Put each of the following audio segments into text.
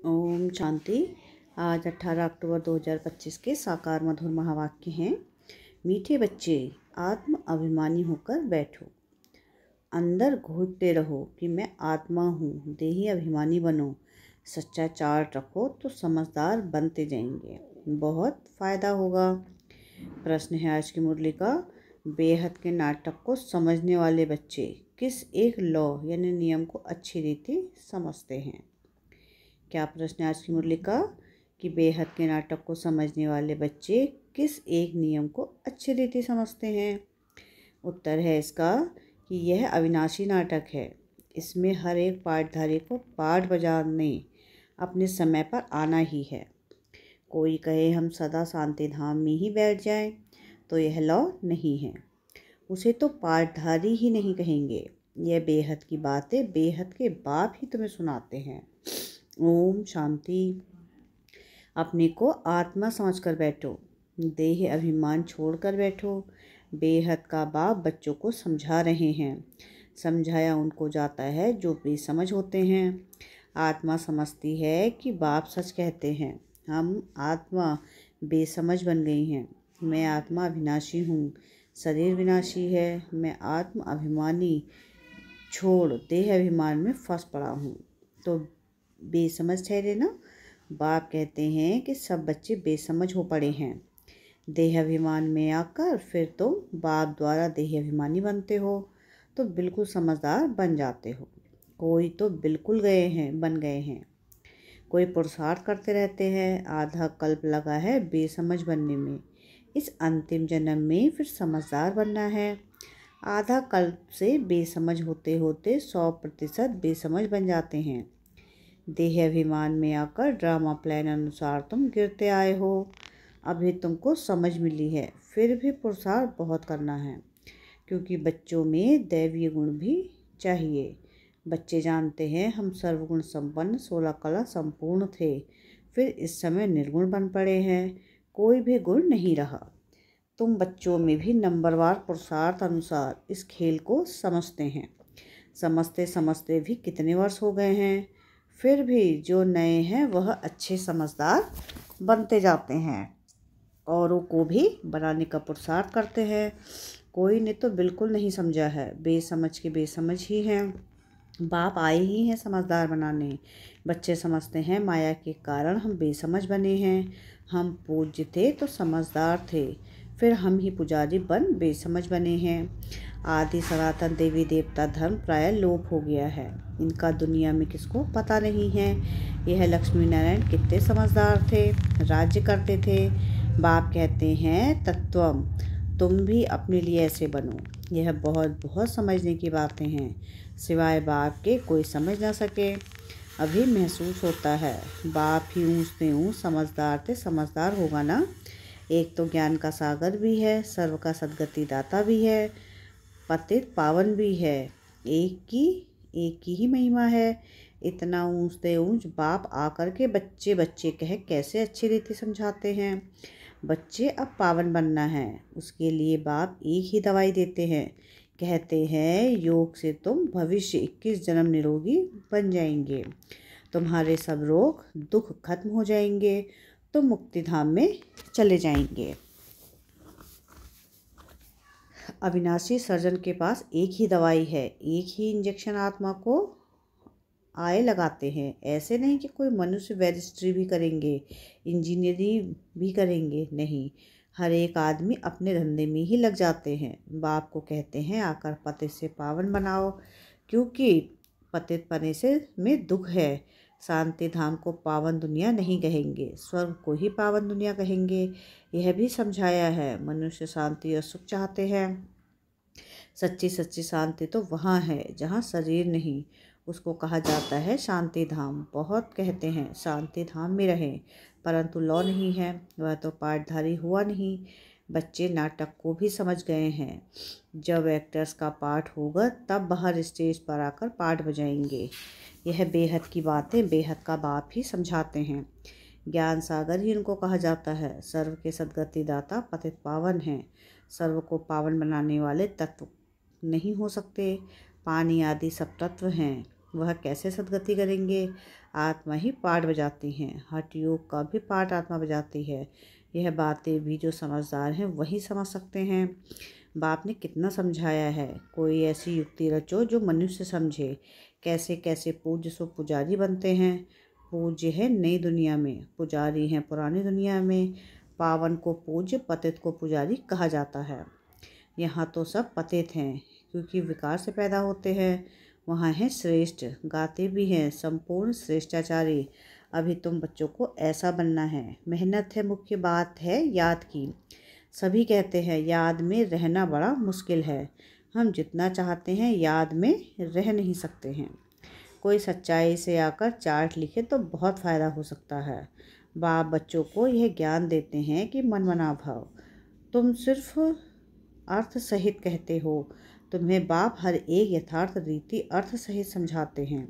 ओम शांति। आज 18 अक्टूबर 2025 के साकार मधुर महावाक्य हैं। मीठे बच्चे, आत्म अभिमानी होकर बैठो। अंदर घुटते रहो कि मैं आत्मा हूँ। देही अभिमानी बनो। सच्चा चार्ट रखो तो समझदार बनते जाएंगे। बहुत फायदा होगा। प्रश्न है आज की मुरली का। बेहद के नाटक को समझने वाले बच्चे किस एक लॉ यानी नियम को अच्छी रीति समझते हैं। क्या प्रश्न है आज की मुरली का कि बेहद के नाटक को समझने वाले बच्चे किस एक नियम को अच्छी रीति समझते हैं। उत्तर है इसका कि यह अविनाशी नाटक है। इसमें हर एक पाठधारी को पाठ बजाने अपने समय पर आना ही है। कोई कहे हम सदा शांति धाम में ही बैठ जाएं, तो यह लॉ नहीं है। उसे तो पाठधारी ही नहीं कहेंगे। यह बेहद की बातें बेहद के बाप ही तुम्हें सुनाते हैं। ओम शांति। अपने को आत्मा समझकर बैठो। देह अभिमान छोड़कर बैठो। बेहद का बाप बच्चों को समझा रहे हैं। समझाया उनको जाता है जो बेसमझ होते हैं। आत्मा समझती है कि बाप सच कहते हैं। हम आत्मा बेसमझ बन गई हैं। मैं आत्मा अविनाशी हूँ, शरीर विनाशी है। मैं आत्म अभिमानी छोड़ देह अभिमान में फंस पड़ा हूँ, तो बेसमझ ठहरे ना। बाप कहते हैं कि सब बच्चे बेसमझ हो पड़े हैं। देह अभिमान में आकर फिर तुम बाप द्वारा देह अभिमानी बनते हो, तो बिल्कुल समझदार बन जाते हो। कोई तो बिल्कुल बन गए हैं। कोई पुरुषार्थ करते रहते हैं। आधा कल्प लगा है बेसमझ बनने में। इस अंतिम जन्म में फिर समझदार बनना है। आधा कल्प से बेसमझ होते होते 100% बेसमझ बन जाते हैं। देह अभिमान में आकर ड्रामा प्लान अनुसार तुम गिरते आए हो। अभी तुमको समझ मिली है, फिर भी पुरुषार्थ बहुत करना है, क्योंकि बच्चों में दैवीय गुण भी चाहिए। बच्चे जानते हैं हम सर्वगुण संपन्न 16 कला संपूर्ण थे, फिर इस समय निर्गुण बन पड़े हैं। कोई भी गुण नहीं रहा। तुम बच्चों में भी नंबरवार पुरुषार्थ अनुसार इस खेल को समझते हैं। समझते समझते भी कितने वर्ष हो गए हैं, फिर भी जो नए हैं वह अच्छे समझदार बनते जाते हैं। औरों को भी बनाने का पुरुषार्थ करते हैं। कोई ने तो बिल्कुल नहीं समझा है, बेसमझ के बेसमझ ही हैं। बाप आए ही हैं समझदार बनाने। बच्चे समझते हैं माया के कारण हम बेसमझ बने हैं। हम पूज्य थे तो समझदार थे, फिर हम ही पुजारी बन बेसमझ बने हैं। आदि सनातन देवी देवता धर्म प्राय लोप हो गया है। इनका दुनिया में किसको पता नहीं है। यह लक्ष्मी नारायण कितने समझदार थे, राज्य करते थे। बाप कहते हैं तत्वम, तुम भी अपने लिए ऐसे बनो। यह बहुत बहुत समझने की बातें हैं। सिवाय बाप के कोई समझ ना सके। अभी महसूस होता है बाप ही ऊँचते ऊँच समझदार थे। समझदार होगा ना। एक तो ज्ञान का सागर भी है, सर्व का सद्गति दाता भी है, पतित पावन भी है। एक की ही महिमा है। इतना ऊँचते ऊँच बाप आकर के बच्चे बच्चे कह कैसे अच्छी रीति समझाते हैं। बच्चे अब पावन बनना है, उसके लिए बाप एक ही दवाई देते हैं। कहते हैं योग से तुम भविष्य 21 जन्म निरोगी बन जाएंगे। तुम्हारे सब रोग दुख खत्म हो जाएंगे, तुम मुक्ति धाम में चले जाएंगे। अविनाशी सर्जन के पास एक ही दवाई है, एक ही इंजेक्शन आत्मा को आए लगाते हैं। ऐसे नहीं कि कोई मनुष्य बैरिस्ट्री भी करेंगे, इंजीनियरिंग भी करेंगे, नहीं। हर एक आदमी अपने धंधे में ही लग जाते हैं। बाप को कहते हैं आकर पतित से पावन बनाओ, क्योंकि पतित पने से में दुख है। शांति धाम को पावन दुनिया नहीं कहेंगे, स्वर्ग को ही पावन दुनिया कहेंगे। यह भी समझाया है। मनुष्य शांति और सुख चाहते हैं। सच्ची सच्ची शांति तो वहाँ है जहाँ शरीर नहीं, उसको कहा जाता है शांति धाम। बहुत कहते हैं शांति धाम में रहें, परंतु लौ नहीं है, वह तो पाठधारी हुआ नहीं। बच्चे नाटक को भी समझ गए हैं। जब एक्टर्स का पाठ होगा तब बाहर स्टेज पर आकर पाठ बजाएंगे। यह बेहद की बातें बेहद का बाप ही समझाते हैं। ज्ञान सागर ही इनको कहा जाता है। सर्व के सद्गति दाता पतित पावन हैं। सर्व को पावन बनाने वाले तत्व नहीं हो सकते। पानी आदि सब तत्व हैं। वह कैसे सद्गति करेंगे? आत्मा ही पाठ बजाती हैं। हठ योग का भी पाठ आत्मा बजाती है। यह बातें भी जो समझदार हैं वही समझ सकते हैं। बाप ने कितना समझाया है। कोई ऐसी युक्ति रचो जो मनुष्य समझे। कैसे कैसे पूज्य सो पुजारी बनते हैं। पूज्य है नई दुनिया में, पुजारी हैं पुरानी दुनिया में। पावन को पूज्य, पतित को पुजारी कहा जाता है। यहाँ तो सब पतित हैं क्योंकि विकार से पैदा होते हैं। वहाँ हैं श्रेष्ठ, गाते भी हैं संपूर्ण श्रेष्ठाचारी। अभी तुम बच्चों को ऐसा बनना है। मेहनत है, मुख्य बात है याद की। सभी कहते हैं याद में रहना बड़ा मुश्किल है। हम जितना चाहते हैं याद में रह नहीं सकते हैं। कोई सच्चाई से आकर चार्ट लिखे तो बहुत फ़ायदा हो सकता है। बाप बच्चों को यह ज्ञान देते हैं कि मन मना भाव। तुम सिर्फ अर्थ सहित कहते हो। तुम्हें बाप हर एक यथार्थ रीति अर्थ सहित समझाते हैं।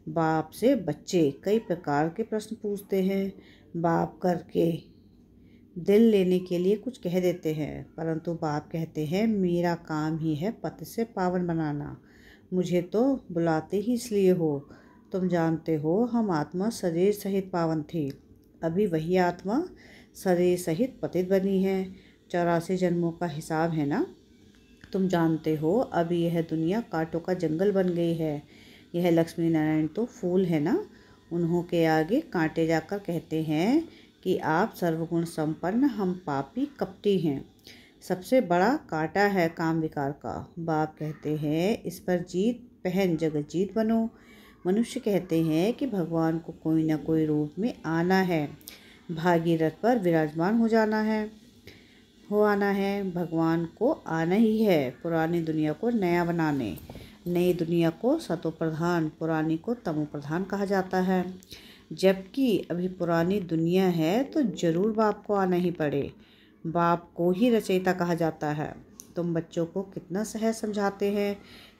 बाप से बच्चे कई प्रकार के प्रश्न पूछते हैं। बाप करके दिल लेने के लिए कुछ कह देते हैं, परंतु बाप कहते हैं मेरा काम ही है पति से पावन बनाना। मुझे तो बुलाते ही इसलिए हो। तुम जानते हो हम आत्मा शरीर सहित पावन थी। अभी वही आत्मा शरीर सहित पतित बनी है। 84 जन्मों का हिसाब है ना। तुम जानते हो अभी यह दुनिया कांटों का जंगल बन गई है। यह लक्ष्मी नारायण तो फूल है ना। उन्हों के आगे कांटे जाकर कहते हैं कि आप सर्वगुण संपन्न, हम पापी कपटी हैं। सबसे बड़ा कांटा है काम विकार का। बाप कहते हैं इस पर जीत पहन जगत जीत बनो। मनुष्य कहते हैं कि भगवान को कोई न कोई रूप में आना है, भागीरथ पर विराजमान हो आना है। भगवान को आना ही है पुरानी दुनिया को नया बनाने। नई दुनिया को सतो प्रधान, पुरानी को तमो प्रधान कहा जाता है। जबकि अभी पुरानी दुनिया है तो जरूर बाप को आना ही पड़े। बाप को ही रचयिता कहा जाता है। तुम बच्चों को कितना सहज समझाते हैं।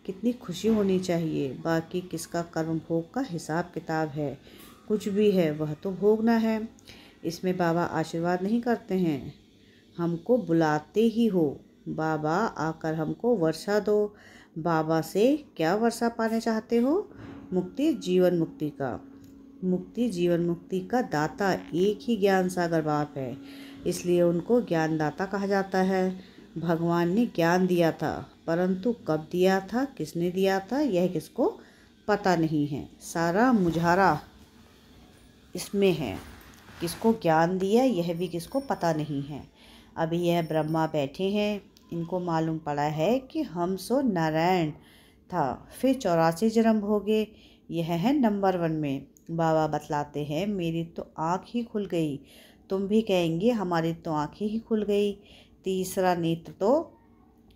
कितनी खुशी होनी चाहिए। बाकी किसका कर्म भोग का हिसाब किताब है। कुछ भी है वह तो भोगना है। इसमें बाबा आशीर्वाद नहीं करते हैं, हमको बुलाते ही हो। बाबा आकर हमको वर्षा दो। बाबा से क्या वर्षा पाने चाहते हो? मुक्ति, जीवन मुक्ति का। मुक्ति जीवन मुक्ति का दाता एक ही ज्ञान सागर बाप है, इसलिए उनको ज्ञानदाता कहा जाता है। भगवान ने ज्ञान दिया था, परंतु कब दिया था, किसने दिया था, यह किसको पता नहीं है। सारा मुझारा इसमें है। किसको ज्ञान दिया यह भी किसको पता नहीं है। अभी यह ब्रह्मा बैठे हैं, इनको मालूम पड़ा है कि हम सो नारायण था, फिर 84 जन्म हो गए। यह है नंबर 1 में। बाबा बतलाते हैं मेरी तो आँख ही खुल गई। तुम भी कहेंगे हमारी तो आँखें ही खुल गई। तीसरा नेत्र तो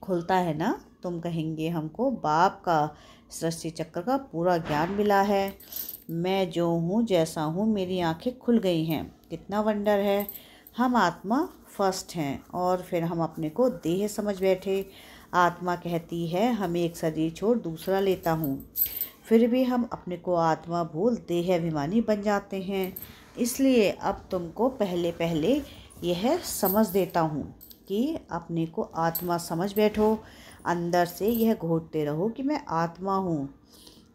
खुलता है ना। तुम कहेंगे हमको बाप का सृष्टि चक्र का पूरा ज्ञान मिला है। मैं जो हूँ जैसा हूँ मेरी आँखें खुल गई हैं। कितना वंडर है। हम आत्मा फर्स्ट हैं और फिर हम अपने को देह समझ बैठे। आत्मा कहती है हम एक शरीर छोड़ दूसरा लेता हूँ, फिर भी हम अपने को आत्मा भूल देह अभिमानी बन जाते हैं। इसलिए अब तुमको पहले पहले यह समझ देता हूँ कि अपने को आत्मा समझ बैठो। अंदर से यह घोटते रहो कि मैं आत्मा हूँ।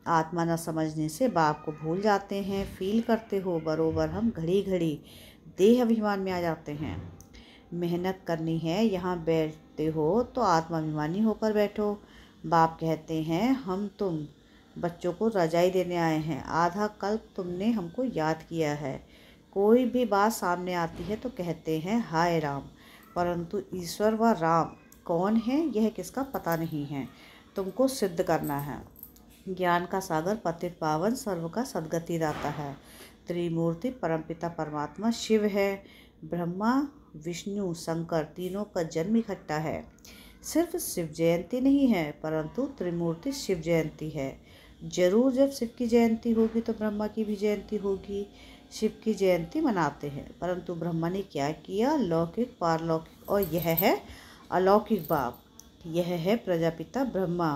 आत्मा न समझने से बाप को भूल जाते हैं। फील करते हो बरोबर हम घड़ी घड़ी देह अभिमान में आ जाते हैं। मेहनत करनी है। यहाँ बैठते हो तो आत्माभिमानी होकर बैठो। बाप कहते हैं हम तुम बच्चों को रजाई देने आए हैं। आधा कल्प तुमने हमको याद किया है। कोई भी बात सामने आती है तो कहते हैं हाय राम, परंतु ईश्वर व राम कौन है यह किसका पता नहीं है। तुमको सिद्ध करना है। ज्ञान का सागर पतित पावन सर्व का सद्गति दाता है। त्रिमूर्ति परमपिता परमात्मा शिव है। ब्रह्मा विष्णु शंकर तीनों का जन्म इकट्ठा है। सिर्फ शिव जयंती नहीं है परंतु त्रिमूर्ति शिव जयंती है। जरूर जब शिव की जयंती होगी तो ब्रह्मा की भी जयंती होगी। शिव की जयंती मनाते हैं, परंतु ब्रह्मा ने क्या किया? लौकिक पारलौकिक और यह है अलौकिक बाप। यह है प्रजापिता ब्रह्मा।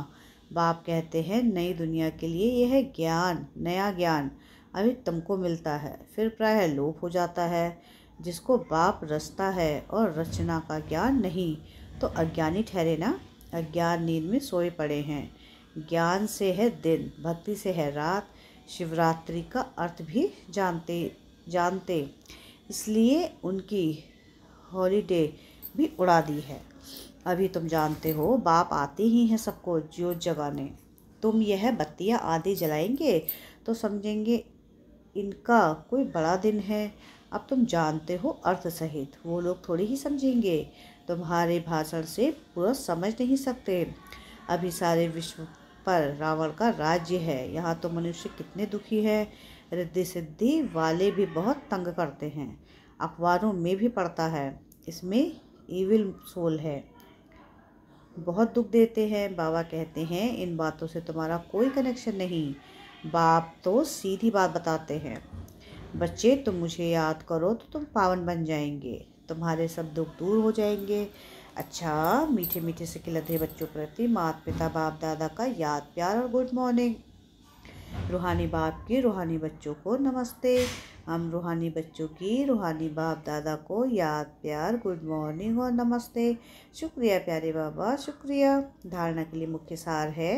बाप कहते हैं नई दुनिया के लिए यह ज्ञान, नया ज्ञान अभी तुमको मिलता है, फिर प्रायः लोप हो जाता है। जिसको बाप रचता है और रचना का ज्ञान नहीं तो अज्ञानी ठहरे ना। अज्ञान नींद में सोए पड़े हैं। ज्ञान से है दिन, भक्ति से है रात, शिवरात्रि का अर्थ भी जानते, इसलिए उनकी हॉलीडे भी उड़ा दी है। अभी तुम जानते हो बाप आते ही हैं सबको ज्योत जगाने। तुम यह बत्तियां आदि जलाएंगे तो समझेंगे इनका कोई बड़ा दिन है। अब तुम जानते हो अर्थ सहित, वो लोग थोड़ी ही समझेंगे, तुम्हारे भाषण से पूरा समझ नहीं सकते। अभी सारे विश्व पर रावण का राज्य है, यहाँ तो मनुष्य कितने दुखी है। रिद्धि सिद्धि वाले भी बहुत तंग करते हैं, अखबारों में भी पढ़ता है, इसमें इविल सोल है, बहुत दुख देते हैं। बाबा कहते हैं इन बातों से तुम्हारा कोई कनेक्शन नहीं, बाप तो सीधी बात बताते हैं। बच्चे तुम मुझे याद करो तो तुम पावन बन जाएंगे, तुम्हारे सब दुख दूर हो जाएंगे। अच्छा, मीठे मीठे से खिलते बच्चों प्रति माता पिता बाप दादा का याद प्यार और गुड मॉर्निंग। रूहानी बाप की रूहानी बच्चों को नमस्ते। हम रूहानी बच्चों की रूहानी बाप दादा को याद प्यार गुड मॉर्निंग और नमस्ते। शुक्रिया प्यारे बाबा, शुक्रिया। धारणा के लिए मुख्य सार है।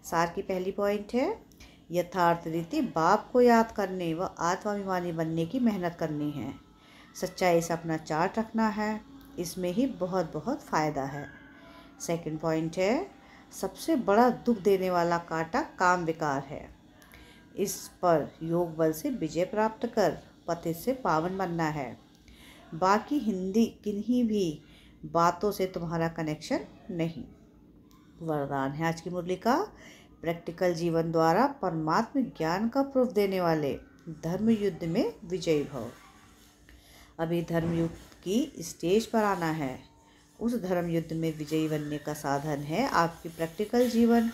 सार की पहली पॉइंट है यथार्थ रीति बाप को याद करने व आत्माभिमानी बनने की मेहनत करनी है। सच्चाई से अपना चार्ट रखना है, इसमें ही बहुत बहुत फ़ायदा है। सेकंड पॉइंट है सबसे बड़ा दुख देने वाला कांटा काम विकार है, इस पर योग बल से विजय प्राप्त कर पतित से पावन बनना है। बाकी हिंदी किन्हीं भी बातों से तुम्हारा कनेक्शन नहीं। वरदान है आज की मुरली का, प्रैक्टिकल जीवन द्वारा परमात्म ज्ञान का प्रूफ देने वाले धर्म युद्ध में विजयी भव। अभी धर्म युद्ध की स्टेज पर आना है, उस धर्म युद्ध में विजयी बनने का साधन है आपकी प्रैक्टिकल जीवन,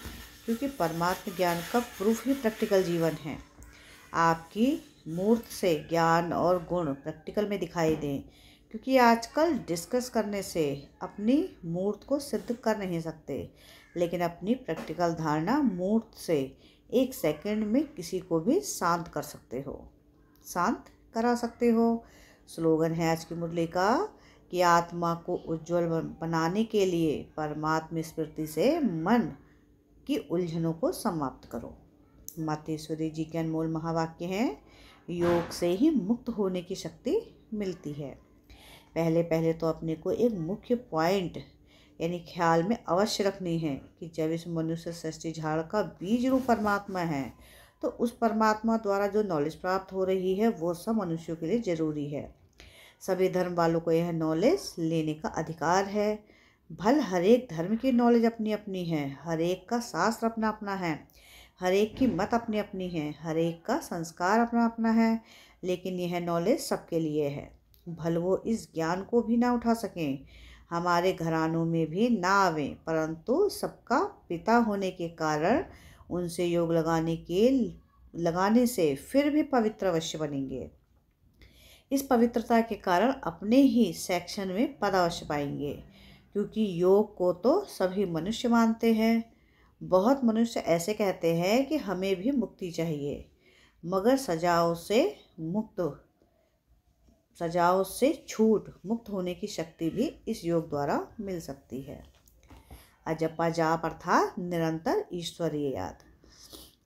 क्योंकि परमात्म ज्ञान का प्रूफ ही प्रैक्टिकल जीवन है। आपकी मूर्त से ज्ञान और गुण प्रैक्टिकल में दिखाई दें, क्योंकि आजकल डिस्कस करने से अपनी मूर्त को सिद्ध कर नहीं सकते, लेकिन अपनी प्रैक्टिकल धारणा मूर्त से 1 सेकंड में किसी को भी शांत कर सकते हो, शांत करा सकते हो। स्लोगन है आज की मुरली का कि आत्मा को उज्जवल बनाने के लिए परमात्मा स्मृति से मन की उलझनों को समाप्त करो। मातेश्वरी जी के अनमोल महावाक्य हैं, योग से ही मुक्त होने की शक्ति मिलती है। पहले तो अपने को एक मुख्य पॉइंट यानी ख्याल में अवश्य रखनी है कि जब इस मनुष्य सृष्टि झाड़ का बीज रूप परमात्मा है, तो उस परमात्मा द्वारा जो नॉलेज प्राप्त हो रही है वो सब मनुष्यों के लिए जरूरी है। सभी धर्म वालों को यह नॉलेज लेने का अधिकार है। भल हर एक धर्म की नॉलेज अपनी अपनी है, हर एक का शास्त्र अपना अपना है, हर एक की मत अपनी अपनी है, हर एक का संस्कार अपना अपना है, लेकिन यह नॉलेज सबके लिए है। भल वो इस ज्ञान को भी ना उठा सकें, हमारे घरानों में भी ना आवें, परंतु सबका पिता होने के कारण उनसे योग लगाने से फिर भी पवित्र अवश्य बनेंगे। इस पवित्रता के कारण अपने ही सेक्शन में पद अवश्य पाएंगे, क्योंकि योग को तो सभी मनुष्य मानते हैं। बहुत मनुष्य ऐसे कहते हैं कि हमें भी मुक्ति चाहिए, मगर सजाओं से छूट मुक्त होने की शक्ति भी इस योग द्वारा मिल सकती है। अजपा जाप अर्थात निरंतर ईश्वरीय याद।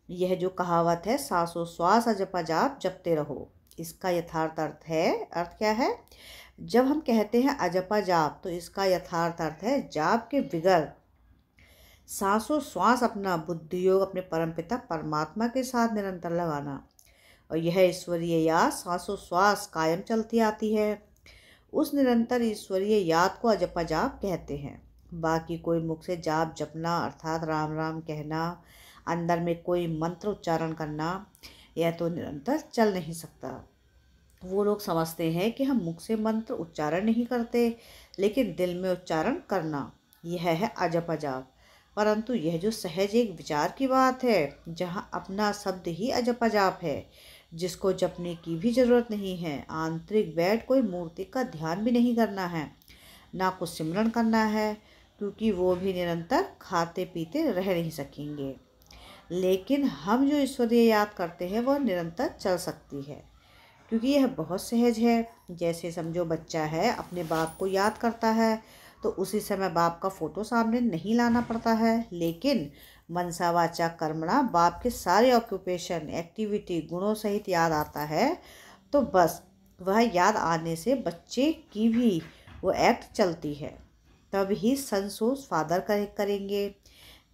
यह जो कहावत है सांसोश्वास अजपा जाप जपते रहो, इसका यथार्थ अर्थ क्या है? जब हम कहते हैं अजपा जाप तो इसका यथार्थ अर्थ है जाप के बगैर सांसोश्वास अपना बुद्धि योग अपने परमपिता परमात्मा के साथ निरंतर लगाना, और यह ईश्वरीय याद सांसोश्वास कायम चलती आती है। उस निरंतर ईश्वरीय याद को अजपा जाप कहते हैं। बाकी कोई मुख से जाप जपना अर्थात राम राम कहना, अंदर में कोई मंत्र उच्चारण करना, यह तो निरंतर चल नहीं सकता। वो लोग समझते हैं कि हम मुख से मंत्र उच्चारण नहीं करते, लेकिन दिल में उच्चारण करना, यह है अजपा जाप। परंतु यह जो सहज एक विचार की बात है, जहाँ अपना शब्द ही अजपा जाप है, जिसको जपने की भी जरूरत नहीं है। आंतरिक बैठ कोई मूर्ति का ध्यान भी नहीं करना है, ना कुछ सिमरन करना है, क्योंकि वो भी निरंतर खाते पीते रह नहीं सकेंगे। लेकिन हम जो ईश्वरीय याद करते हैं वह निरंतर चल सकती है, क्योंकि यह बहुत सहज है। जैसे समझो बच्चा है अपने बाप को याद करता है, तो उसी समय बाप का फ़ोटो सामने नहीं लाना पड़ता है, लेकिन मनसा वाचा कर्मणा बाप के सारे ऑक्यूपेशन एक्टिविटी गुणों सहित याद आता है तो बस वह याद आने से बच्चे की भी वो एक्ट चलती है, तब ही संसोस फादर करेंगे।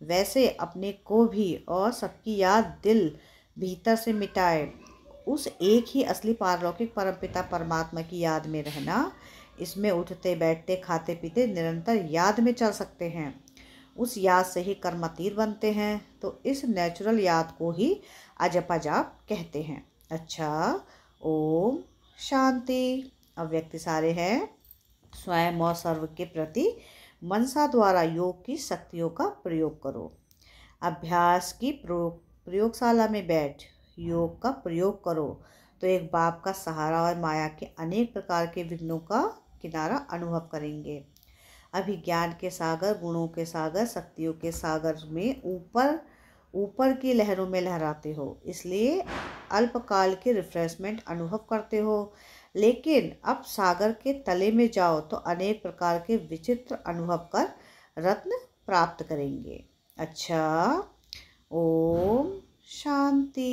वैसे अपने को भी और सबकी याद दिल भीतर से मिटाए उस एक ही असली पारलौकिक परमपिता परमात्मा की याद में रहना, इसमें उठते बैठते खाते पीते निरंतर याद में चल सकते हैं। उस याद से ही कर्मातीत बनते हैं। तो इस नेचुरल याद को ही अजपा जाप कहते हैं। अच्छा, ओम शांति। अब व्यक्ति सारे हैं स्वयं और सर्व के प्रति मनसा द्वारा योग की शक्तियों का प्रयोग करो। अभ्यास की प्रयोगशाला में बैठ योग का प्रयोग करो तो एक बाप का सहारा और माया के अनेक प्रकार के विघ्नों का किनारा अनुभव करेंगे। अभी ज्ञान के सागर, गुणों के सागर, शक्तियों के सागर में ऊपर की लहरों में लहराते हो, इसलिए अल्पकाल के रिफ्रेशमेंट अनुभव करते हो। लेकिन अब सागर के तले में जाओ तो अनेक प्रकार के विचित्र अनुभव कर रत्न प्राप्त करेंगे। अच्छा, ओम शांति।